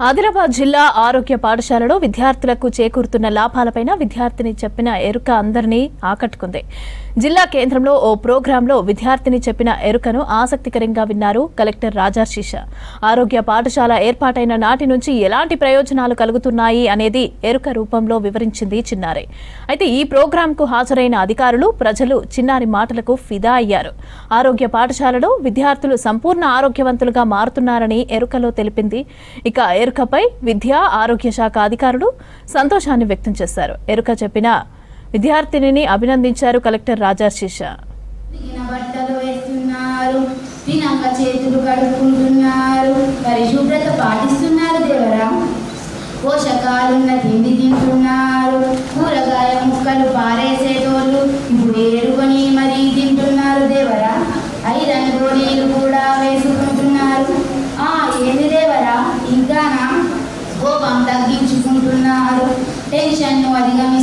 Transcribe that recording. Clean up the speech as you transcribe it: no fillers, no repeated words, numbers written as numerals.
ఆదిలాబాద్ జిల్లా ఆరోగ్య పాఠశాలలో విద్యార్థులకు చేకూరుతున్న లాభాలపైన విద్యార్థిని చెప్పిన ఎరుక అందరినీ ఆకట్టుకుంది. జిల్లా కేంద్రంలో ఓ ప్రోగ్రాంలో విద్యార్థిని చెప్పిన ఎరుకను ఆసక్తికరంగా విన్నారు కలెక్టర్ రాజర్షిష. ఆరోగ్య పాఠశాల ఏర్పాటైన నాటి నుంచి ఎలాంటి ప్రయోజనాలు కలుగుతున్నాయి అనేది ఎరుక రూపంలో వివరించింది చిన్నారి. అయితే ఈ ప్రోగ్రాంకు హాజరైన అధికారులు, ప్రజలు చిన్నారి మాటలకు ఫిదా అయ్యారు. ఆరోగ్య పాఠశాలలో విద్యార్థులు సంపూర్ణ ఆరోగ్యవంతులుగా మారుతున్నారని ఎరుకలో తెలిపింది. ఇక ఎరుకపై విద్యా ఆరోగ్య శాఖ అధికారులు సంతోషాన్ని వ్యక్తం చేశారు. ఎరుక చెప్పిన విద్యార్థినిని అభినందించారు కలెక్టర్ రాజర్షిష. పరిశుభ్రత పాటిస్తున్నారు దేవరా, పోషకాలున్న తిండి తింటున్నారు, కూరగాయ ముక్కలు పారేసేటోళ్ళు ఇప్పుడు ఏరుకొని మరీ తింటున్నారు దేవరా, ఐరన్ గోళీలు కూడా వేసుకుంటున్నారు. ఏంది దేవరా, ఇంకా కోపం తగ్గించుకుంటున్నారు, టెన్షన్ను అధిగమిస్తున్నారు.